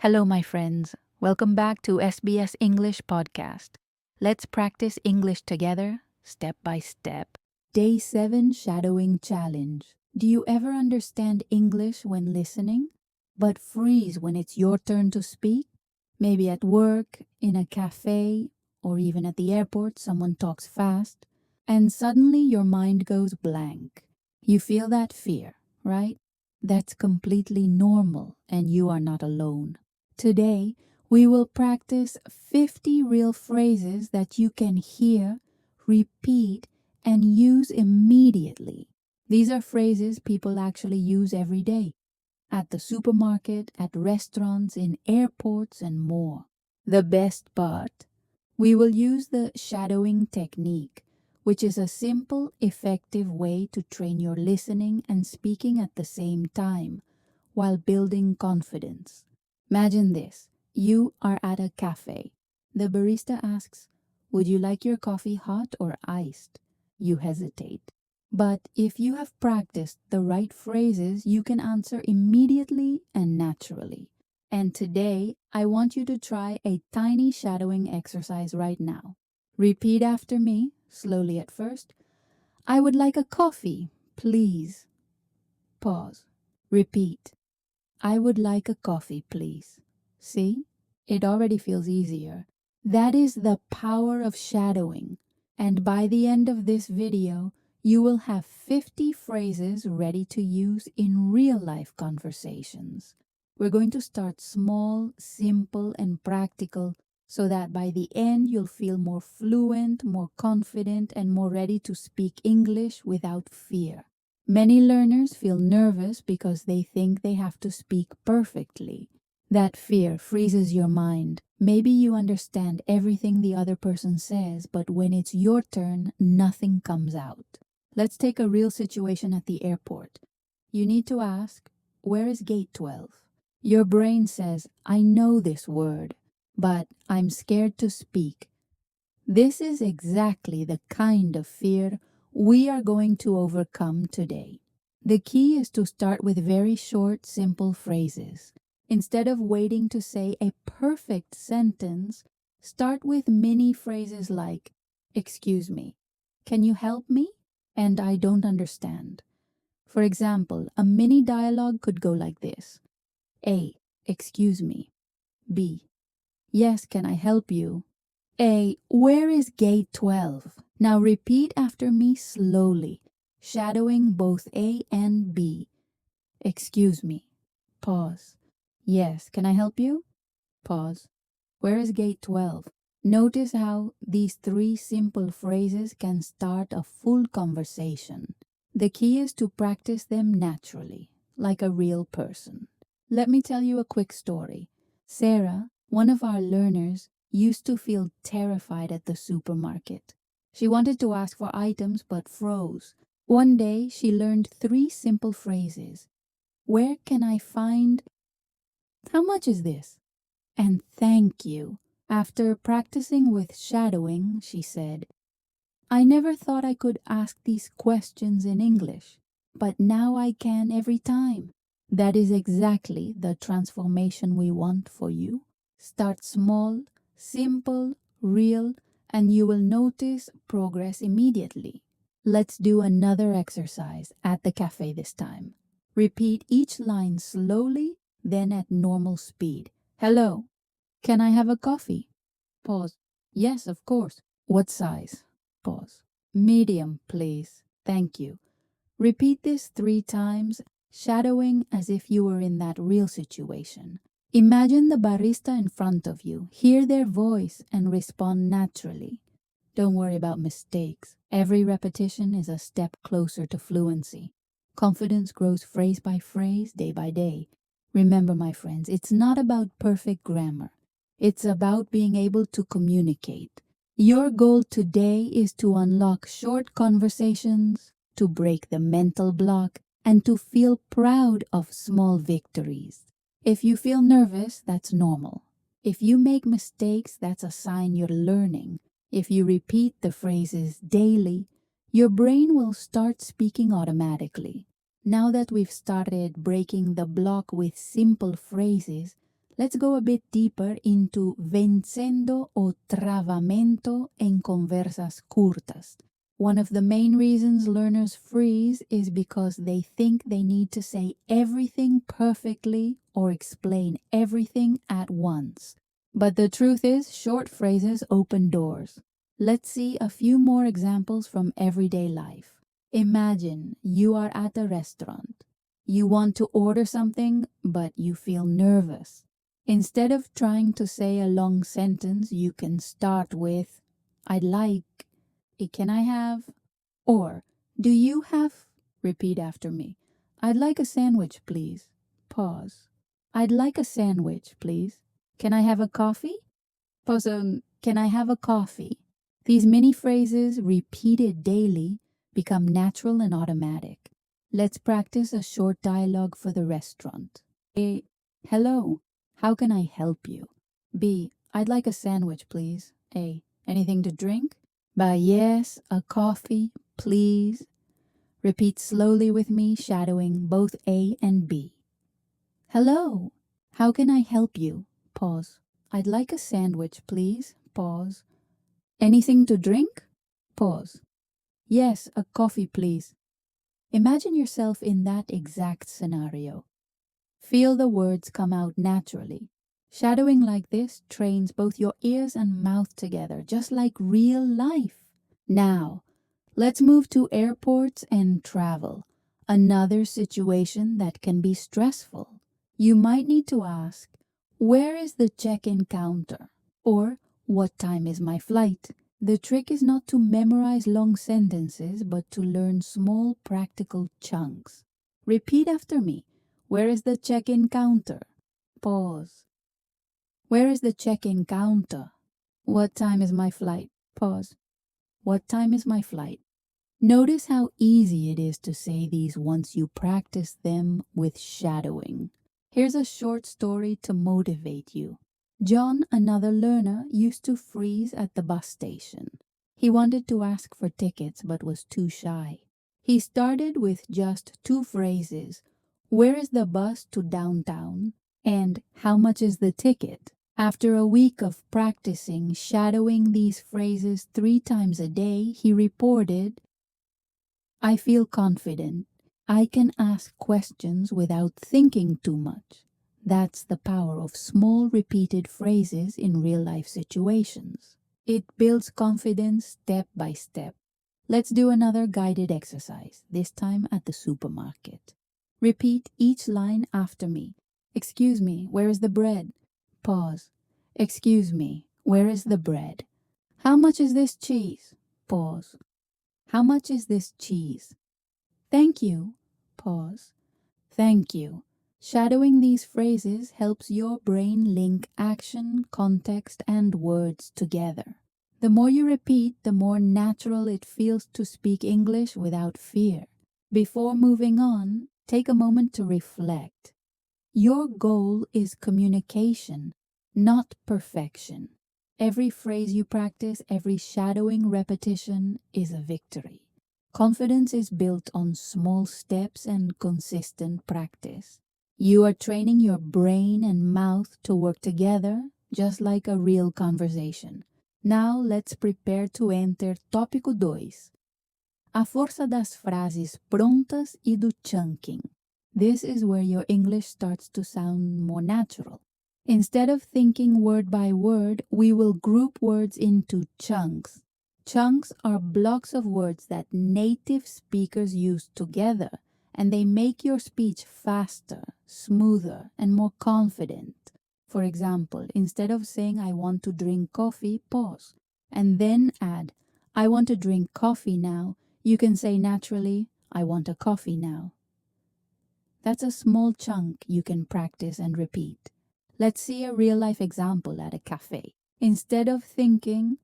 Hello, my friends. Welcome back to SBS English Podcast. Let's practice English together, step by step. Day 7 Shadowing Challenge. Do you ever understand English when listening, but freeze when it's your turn to speak? Maybe at work, in a cafe, or even at the airport, someone talks fast, and suddenly your mind goes blank. You feel that fear, right? That's completely normal, and you are not alone. Today, we will practice 50 real phrases that you can hear, repeat, and use immediately. These are phrases people actually use every day at the supermarket, at restaurants, in airports, and more. The best part, we will use the shadowing technique, which is a simple, effective way to train your listening and speaking at the same time while building confidence. Imagine this. You are at a cafe. The barista asks, "Would you like your coffee hot or iced?" You hesitate. But if you have practiced the right phrases, you can answer immediately and naturally. And today, I want you to try a tiny shadowing exercise right now. Repeat after me, slowly at first. "I would like a coffee, please." Pause. Repeat. "I would like a coffee, please." See? It already feels easier. That is the power of shadowing. And by the end of this video, you will have 50 phrases ready to use in real-life conversations. We're going to start small, simple, and practical so that by the end you'll feel more fluent, more confident, and more ready to speak English without fear. Many learners feel nervous because they think they have to speak perfectly. That fear freezes your mind. Maybe you understand everything the other person says, but when it's your turn, nothing comes out. Let's take a real situation at the airport. You need to ask, "Where is gate 12?" Your brain says, "I know this word, but I'm scared to speak." This is exactly the kind of fear we are going to overcome today. The key is to start with very short, simple phrases. Instead of waiting to say a perfect sentence, start with mini phrases like, "Excuse me, can you help me?" and "I don't understand." For example, a mini dialogue could go like this. A. Excuse me. B. Yes, can I help you? A. Where is gate 12? Now repeat after me slowly, shadowing both A and B. Excuse me. Pause. Yes, can I help you? Pause. Where is gate 12? Notice how these 3 simple phrases can start a full conversation. The key is to practice them naturally, like a real person. Let me tell you a quick story. Sarah, one of our learners, used to feel terrified at the supermarket. She wanted to ask for items but froze. One day, she learned 3 simple phrases. Where can I find? How much is this? And thank you. After practicing with shadowing, she said, "I never thought I could ask these questions in English, but now I can every time." That is exactly the transformation we want for you. Start small, simple, real, and you will notice progress immediately. Let's do another exercise at the cafe this time. Repeat each line slowly, then at normal speed. "Hello, can I have a coffee?" Pause. "Yes, of course." "What size?" Pause. "Medium, please. Thank you." Repeat this 3 times, shadowing as if you were in that real situation. Imagine the barista in front of you. Hear their voice and respond naturally. Don't worry about mistakes. Every repetition is a step closer to fluency. Confidence grows phrase by phrase, day by day. Remember, my friends, it's not about perfect grammar. It's about being able to communicate. Your goal today is to unlock short conversations, to break the mental block, and to feel proud of small victories. If you feel nervous, that's normal. If you make mistakes, that's a sign you're learning. If you repeat the phrases daily, your brain will start speaking automatically. Now that we've started breaking the block with simple phrases, Let's go a bit deeper into vencendo o travamento en conversas curtas. One of the main reasons learners freeze is because they think they need to say everything perfectly or explain everything at once. But the truth is, short phrases open doors. Let's see a few more examples from everyday life. Imagine you are at a restaurant. You want to order something, but you feel nervous. Instead of trying to say a long sentence, you can start with, I'd like, can I have, or do you have, repeat after me. I'd like a sandwich, please. Pause. I'd like a sandwich, please. Can I have a coffee? Pause. Can I have a coffee? These mini phrases, repeated daily, become natural and automatic. Let's practice a short dialogue for the restaurant. A. Hello. How can I help you? B. I'd like a sandwich, please. A. Anything to drink? B. Yes, a coffee, please. Repeat slowly with me, shadowing both A and B. Hello. How can I help you? Pause. I'd like a sandwich, please. Pause. Anything to drink? Pause. Yes, a coffee, please. Imagine yourself in that exact scenario. Feel the words come out naturally. Shadowing like this trains both your ears and mouth together, just like real life. Now, let's move to airports and travel. Another situation that can be stressful. You might need to ask, where is the check-in counter? Or, what time is my flight? The trick is not to memorize long sentences, but to learn small practical chunks. Repeat after me. Where is the check-in counter? Pause. Where is the check-in counter? What time is my flight? Pause. What time is my flight? Notice how easy it is to say these once you practice them with shadowing. Here's a short story to motivate you. John, another learner, used to freeze at the bus station. He wanted to ask for tickets but was too shy. He started with just two phrases. Where is the bus to downtown? And how much is the ticket? After a week of practicing shadowing these phrases 3 times a day, he reported, I feel confident. I can ask questions without thinking too much. That's the power of small repeated phrases in real-life situations. It builds confidence step by step. Let's do another guided exercise, this time at the supermarket. Repeat each line after me. Excuse me, where is the bread? Pause. Excuse me, where is the bread? How much is this cheese? Pause. How much is this cheese? Thank you. Pause. Thank you. Shadowing these phrases helps your brain link action, context, and words together. The more you repeat, the more natural it feels to speak English without fear. Before moving on, take a moment to reflect. Your goal is communication, not perfection. Every phrase you practice, every shadowing repetition is a victory. Confidence is built on small steps and consistent practice. You are training your brain and mouth to work together, just like a real conversation. Now, let's prepare to enter tópico 2. A força das frases prontas e do chunking. This is where your English starts to sound more natural. Instead of thinking word by word, we will group words into chunks. Chunks are blocks of words that native speakers use together, and they make your speech faster, smoother, and more confident. For example, instead of saying I want to drink coffee, pause, and then add I want to drink coffee now. You can say naturally, I want a coffee now. That's a small chunk you can practice and repeat. Let's see a real-life example at a cafe. Instead of thinking,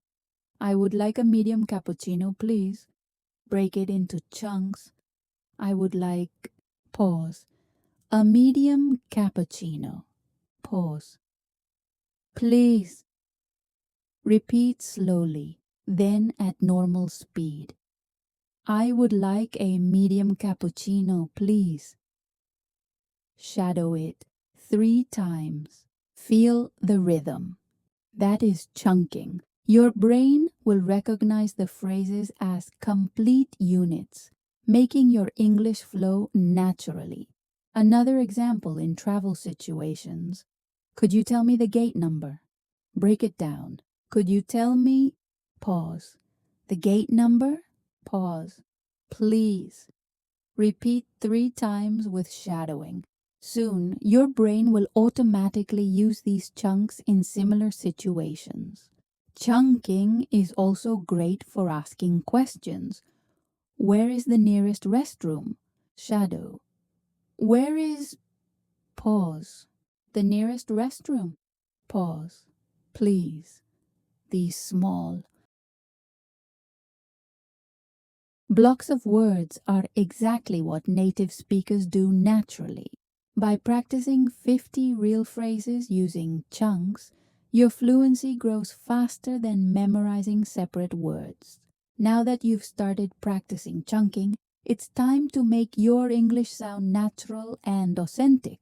I would like a medium cappuccino, please, break it into chunks. I would like, pause, a medium cappuccino, pause. Please. Repeat slowly, then at normal speed. I would like a medium cappuccino, please. Shadow it 3 times. Feel the rhythm. That is chunking. Your brain will recognize the phrases as complete units, making your English flow naturally. Another example in travel situations. Could you tell me the gate number? Break it down. Could you tell me? Pause. The gate number? Pause. Please. Repeat 3 times with shadowing. Soon, your brain will automatically use these chunks in similar situations. Chunking is also great for asking questions. Where is the nearest restroom? Shadow. Where is... Pause. The nearest restroom? Pause. Please. These small blocks of words are exactly what native speakers do naturally. By practicing 50 real phrases using chunks, your fluency grows faster than memorizing separate words. Now that you've started practicing chunking, it's time to make your English sound natural and authentic.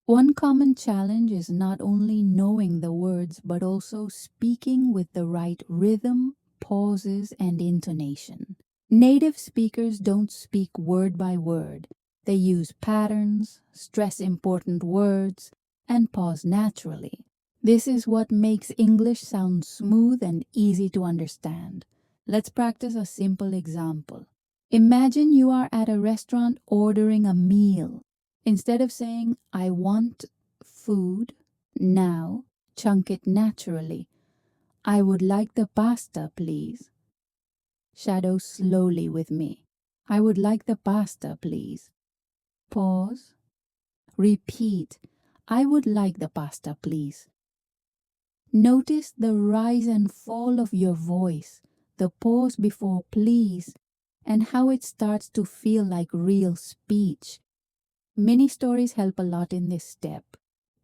One common challenge is not only knowing the words but also speaking with the right rhythm, pauses, and intonation. Native speakers don't speak word by word. They use patterns, stress important words, and pause naturally. This is what makes English sound smooth and easy to understand. Let's practice a simple example. Imagine you are at a restaurant ordering a meal. Instead of saying, I want food now, chunk it naturally. I would like the pasta, please. Shadow slowly with me. I would like the pasta, please. Pause. Repeat. I would like the pasta, please. Notice the rise and fall of your voice, the pause before please, and how it starts to feel like real speech. Many stories help a lot in this step.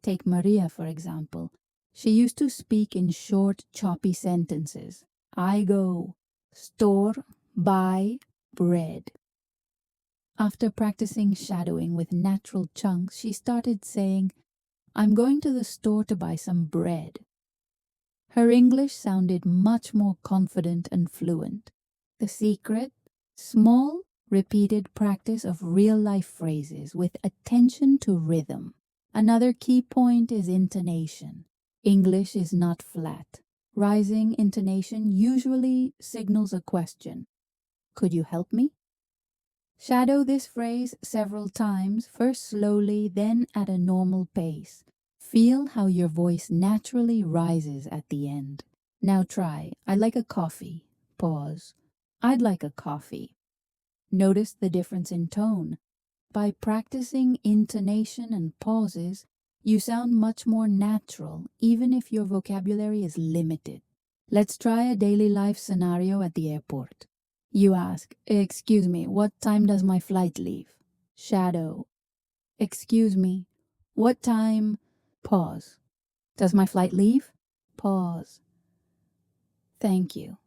Take Maria, for example. She used to speak in short, choppy sentences. I go. Store. Buy. Bread. After practicing shadowing with natural chunks, she started saying, I'm going to the store to buy some bread. Her English sounded much more confident and fluent. The secret? Small, repeated practice of real-life phrases with attention to rhythm. Another key point is intonation. English is not flat. Rising intonation usually signals a question. Could you help me? Shadow this phrase several times, first slowly, then at a normal pace. Feel how your voice naturally rises at the end. Now try, I'd like a coffee. Pause. I'd like a coffee. Notice the difference in tone. By practicing intonation and pauses, you sound much more natural, even if your vocabulary is limited. Let's try a daily life scenario at the airport. You ask, excuse me, what time does my flight leave? Shadow. Excuse me, what time? Pause. Does my flight leave? Pause. Thank you.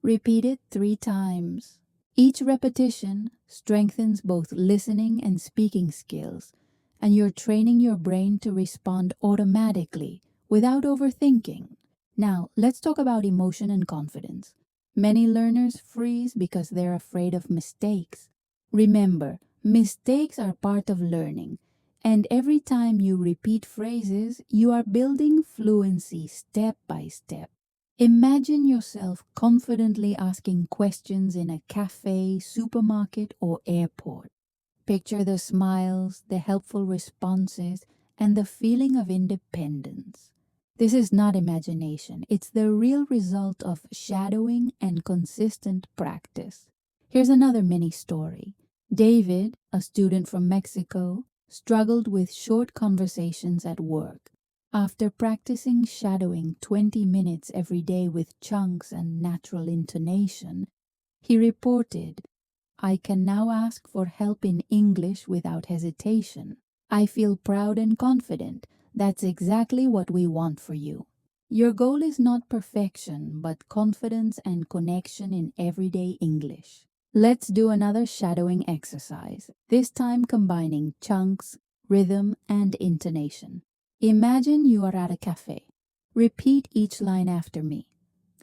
Repeat it 3 times. Each repetition strengthens both listening and speaking skills, and you're training your brain to respond automatically without overthinking. Now, let's talk about emotion and confidence. Many learners freeze because they're afraid of mistakes. Remember, mistakes are part of learning, and every time you repeat phrases, you are building fluency step by step. Imagine yourself confidently asking questions in a cafe, supermarket, or airport. Picture the smiles, the helpful responses, and the feeling of independence. This is not imagination. It's the real result of shadowing and consistent practice. Here's another mini story. David, a student from Mexico, struggled with short conversations at work. After practicing shadowing 20 minutes every day with chunks and natural intonation, he reported, I can now ask for help in English without hesitation. I feel proud and confident. That's exactly what we want for you. Your goal is not perfection, but confidence and connection in everyday English. Let's do another shadowing exercise, this time combining chunks, rhythm, and intonation. Imagine you are at a cafe. Repeat each line after me.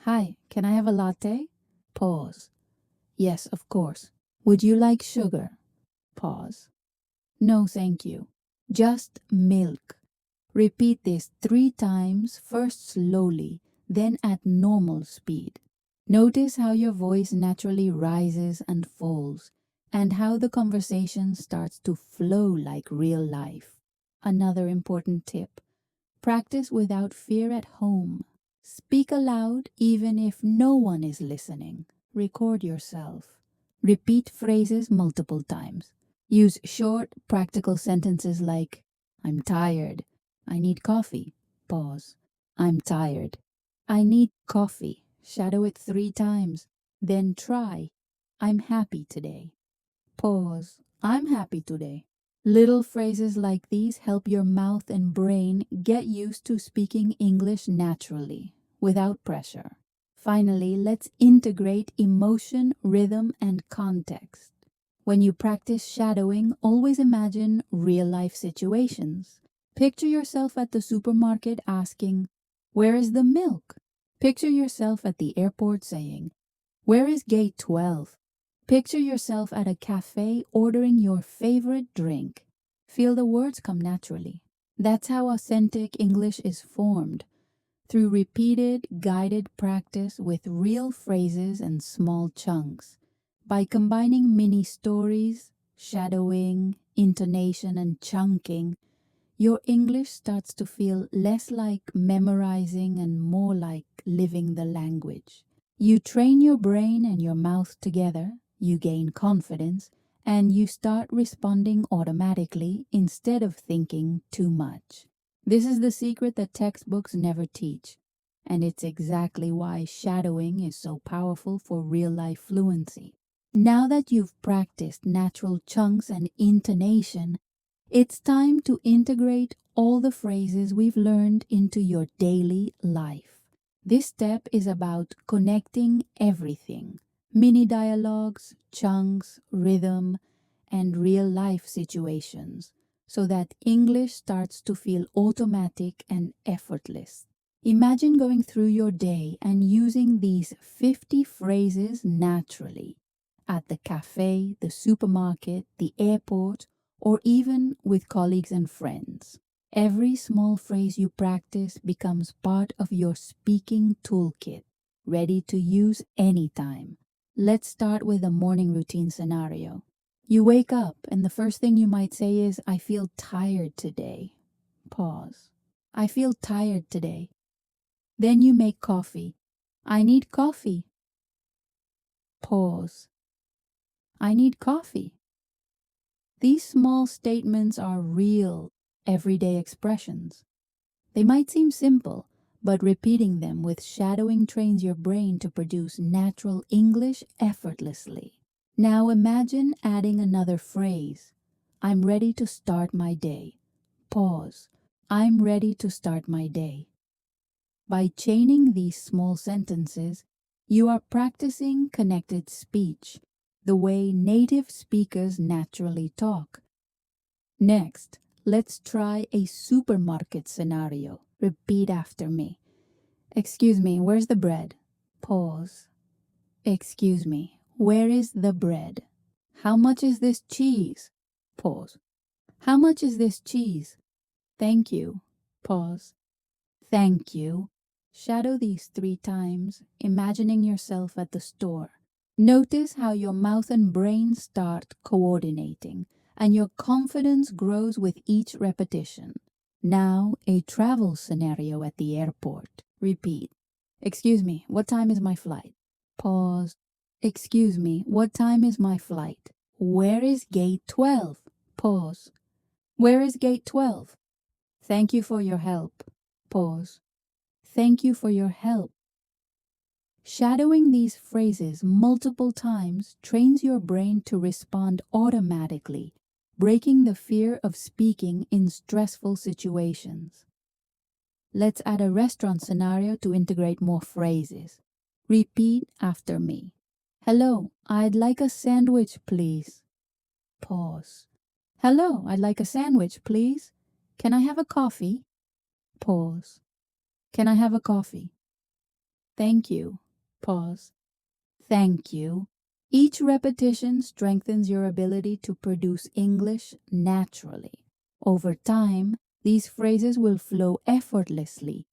Hi, can I have a latte? Pause. Yes, of course. Would you like sugar? Pause. No, thank you. Just milk. Repeat this 3 times, first slowly, then at normal speed. Notice how your voice naturally rises and falls, and how the conversation starts to flow like real life. Another important tip: practice without fear at home. Speak aloud even if no one is listening. Record yourself. Repeat phrases multiple times. Use short, practical sentences like, I'm tired. I need coffee. Pause. I'm tired. I need coffee. Shadow it 3 times. Then try, I'm happy today. Pause. I'm happy today. Little phrases like these help your mouth and brain get used to speaking English naturally, without pressure. Finally, let's integrate emotion, rhythm, and context. When you practice shadowing, always imagine real-life situations. Picture yourself at the supermarket asking, "Where is the milk?" Picture yourself at the airport saying, "Where is gate 12?" Picture yourself at a cafe ordering your favorite drink. Feel the words come naturally. That's how authentic English is formed, through repeated, guided practice with real phrases and small chunks. By combining mini stories, shadowing, intonation, and chunking, your English starts to feel less like memorizing and more like living the language. You train your brain and your mouth together, you gain confidence, and you start responding automatically instead of thinking too much. This is the secret that textbooks never teach, and it's exactly why shadowing is so powerful for real-life fluency. Now that you've practiced natural chunks and intonation, it's time to integrate all the phrases we've learned into your daily life. This step is about connecting everything: mini dialogues, chunks, rhythm, and real life situations, so that English starts to feel automatic and effortless. Imagine going through your day and using these 50 phrases naturally at the cafe, the supermarket, the airport, or even with colleagues and friends. Every small phrase you practice becomes part of your speaking toolkit, ready to use anytime. Let's start with a morning routine scenario. You wake up and the first thing you might say is, I feel tired today. Pause. I feel tired today. Then you make coffee. I need coffee. Pause. I need coffee. These small statements are real, everyday expressions. They might seem simple, but repeating them with shadowing trains your brain to produce natural English effortlessly. Now imagine adding another phrase. I'm ready to start my day. Pause. I'm ready to start my day. By chaining these small sentences, you are practicing connected speech, the way native speakers naturally talk. Next, let's try a supermarket scenario. Repeat after me. Excuse me, where's the bread? Pause. Excuse me, where is the bread? How much is this cheese? Pause. How much is this cheese? Thank you. Pause. Thank you. Shadow these 3 times, imagining yourself at the store. Notice how your mouth and brain start coordinating, and your confidence grows with each repetition. Now, a travel scenario at the airport. Repeat. Excuse me, what time is my flight? Pause. Excuse me, what time is my flight? Where is gate 12? Pause. Where is gate 12? Thank you for your help. Pause. Thank you for your help. Shadowing these phrases multiple times trains your brain to respond automatically, breaking the fear of speaking in stressful situations. Let's add a restaurant scenario to integrate more phrases. Repeat after me. Hello, I'd like a sandwich, please. Pause. Hello, I'd like a sandwich, please. Can I have a coffee? Pause. Can I have a coffee? Thank you. Pause. Thank you. Each repetition strengthens your ability to produce English naturally. Over time, these phrases will flow effortlessly,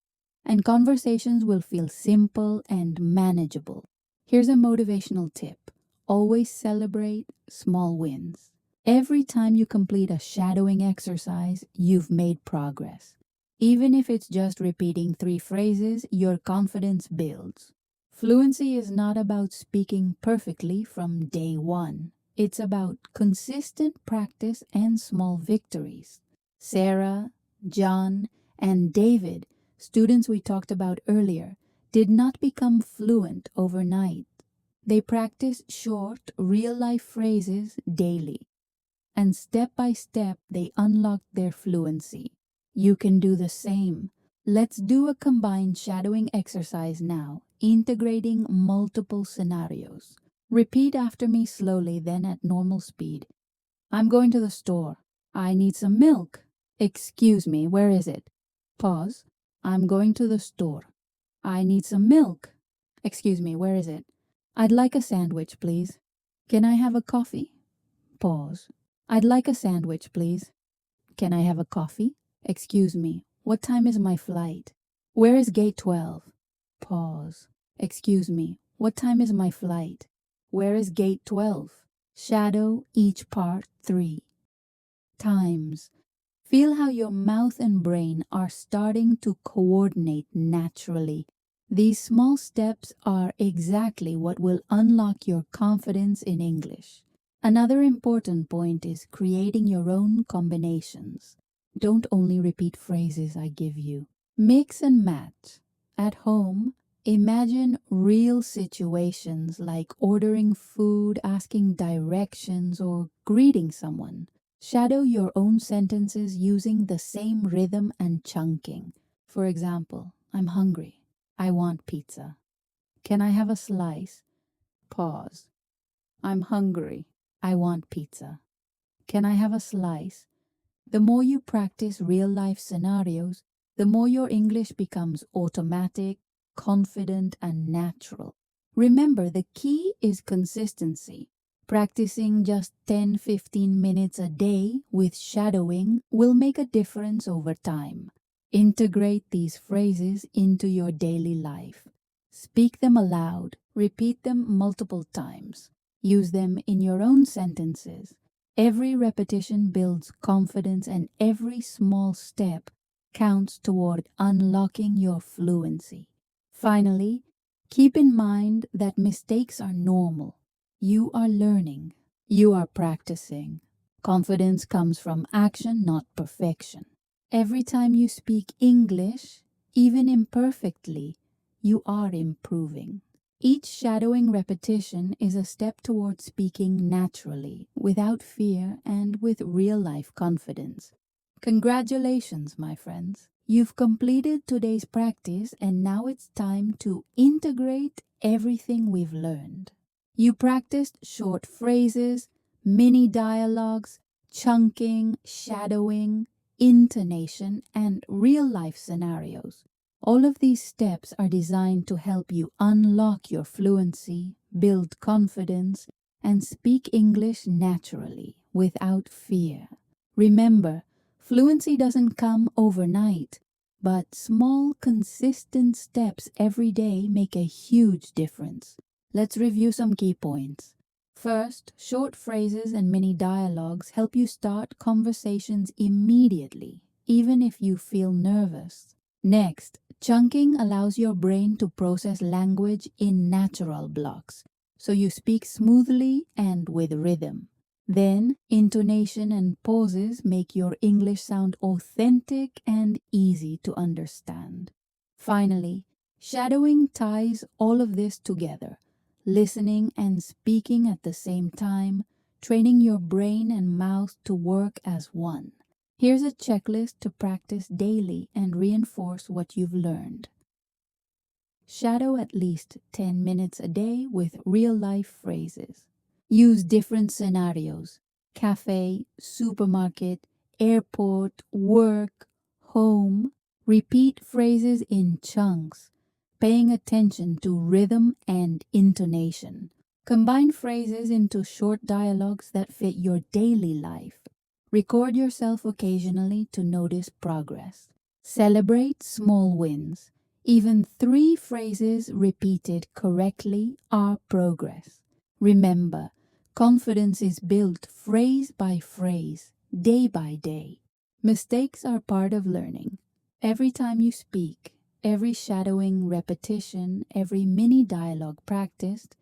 and conversations will feel simple and manageable. Here's a motivational tip: always celebrate small wins. Every time you complete a shadowing exercise, you've made progress. Even if it's just repeating 3 phrases, your confidence builds. Fluency is not about speaking perfectly from day one. It's about consistent practice and small victories. Sarah, John, and David, students we talked about earlier, did not become fluent overnight. They practiced short, real-life phrases daily, and step by step they unlocked their fluency. You can do the same. Let's do a combined shadowing exercise now, integrating multiple scenarios. Repeat after me slowly, then at normal speed. I'm going to the store. I need some milk. Excuse me, where is it? Pause. I'm going to the store. I need some milk. Excuse me, where is it? I'd like a sandwich, please. Can I have a coffee? Pause. I'd like a sandwich, please. Can I have a coffee? Excuse me, what time is my flight? Where is gate 12? Pause. Excuse me, what time is my flight? Where is gate 12? Shadow each part 3 times. Feel how your mouth and brain are starting to coordinate naturally. These small steps are exactly what will unlock your confidence in English. Another important point is creating your own combinations. Don't only repeat phrases I give you. Mix and match. At home, imagine real situations like ordering food, asking directions, or greeting someone. Shadow your own sentences using the same rhythm and chunking. For example, I'm hungry. I want pizza. Can I have a slice? Pause. I'm hungry. I want pizza. Can I have a slice? The more you practice real-life scenarios, the more your English becomes automatic, confident, and natural. Remember, the key is consistency. Practicing just 10-15 minutes a day with shadowing will make a difference over time. Integrate these phrases into your daily life. Speak them aloud, repeat them multiple times. Use them in your own sentences. Every repetition builds confidence, and every small step counts toward unlocking your fluency. Finally, keep in mind that mistakes are normal. You are learning. You are practicing. Confidence comes from action, not perfection. Every time you speak English, even imperfectly, you are improving. Each shadowing repetition is a step towards speaking naturally, without fear, and with real-life confidence. Congratulations, my friends. You've completed today's practice, and now it's time to integrate everything we've learned. You practiced short phrases, mini dialogues, chunking, shadowing, intonation, and real-life scenarios. All of these steps are designed to help you unlock your fluency, build confidence, and speak English naturally, without fear. Remember, fluency doesn't come overnight, but small, consistent steps every day make a huge difference. Let's review some key points. First, short phrases and mini dialogues help you start conversations immediately, even if you feel nervous. Next, chunking allows your brain to process language in natural blocks, so you speak smoothly and with rhythm. Then, intonation and pauses make your English sound authentic and easy to understand. Finally, shadowing ties all of this together, listening and speaking at the same time, training your brain and mouth to work as one. Here's a checklist to practice daily and reinforce what you've learned. Shadow at least 10 minutes a day with real-life phrases. Use different scenarios: cafe, supermarket, airport, work, home. Repeat phrases in chunks, paying attention to rhythm and intonation. Combine phrases into short dialogues that fit your daily life. Record yourself occasionally to notice progress. Celebrate small wins. Even 3 phrases repeated correctly are progress. Remember, confidence is built phrase by phrase, day by day. Mistakes are part of learning. Every time you speak, every shadowing repetition, every mini dialogue practiced,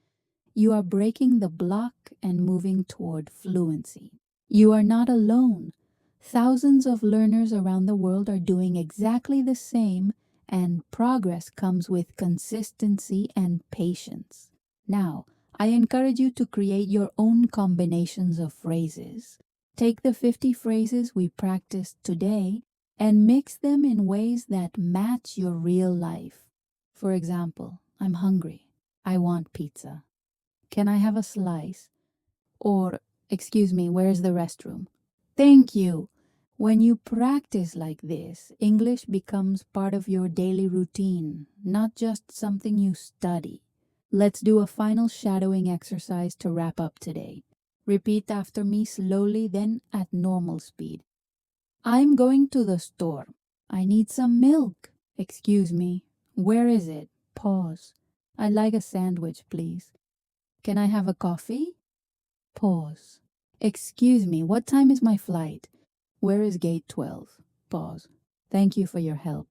you are breaking the block and moving toward fluency. You are not alone. Thousands of learners around the world are doing exactly the same, and progress comes with consistency and patience. Now, I encourage you to create your own combinations of phrases. Take the 50 phrases we practiced today and mix them in ways that match your real life. For example, I'm hungry. I want pizza. Can I have a slice? Or, excuse me, where's the restroom? Thank you. When you practice like this, English becomes part of your daily routine, not just something you study. Let's do a final shadowing exercise to wrap up today. Repeat after me slowly, then at normal speed. I'm going to the store. I need some milk. Excuse me. Where is it? Pause. I'd like a sandwich, please. Can I have a coffee? Pause. Excuse me, what time is my flight? Where is gate 12? Pause. Thank you for your help.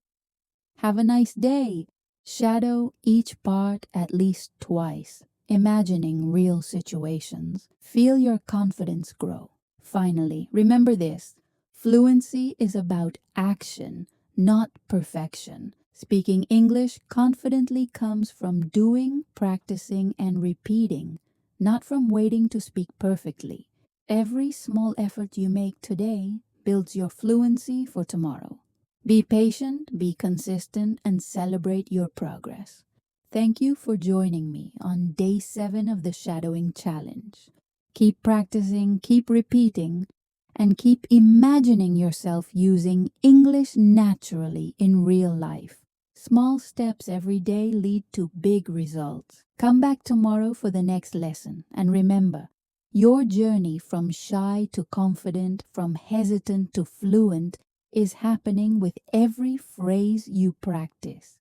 Have a nice day. Shadow each part at least twice, imagining real situations. Feel your confidence grow. Finally, remember this. Fluency is about action, not perfection. Speaking English confidently comes from doing, practicing, and repeating, not from waiting to speak perfectly. Every small effort you make today builds your fluency for tomorrow. Be patient, be consistent, and celebrate your progress. Thank you for joining me on day 7 of the Shadowing Challenge. Keep practicing, keep repeating, and keep imagining yourself using English naturally in real life. Small steps every day lead to big results. Come back tomorrow for the next lesson, and remember, your journey from shy to confident, from hesitant to fluent, is happening with every phrase you practice.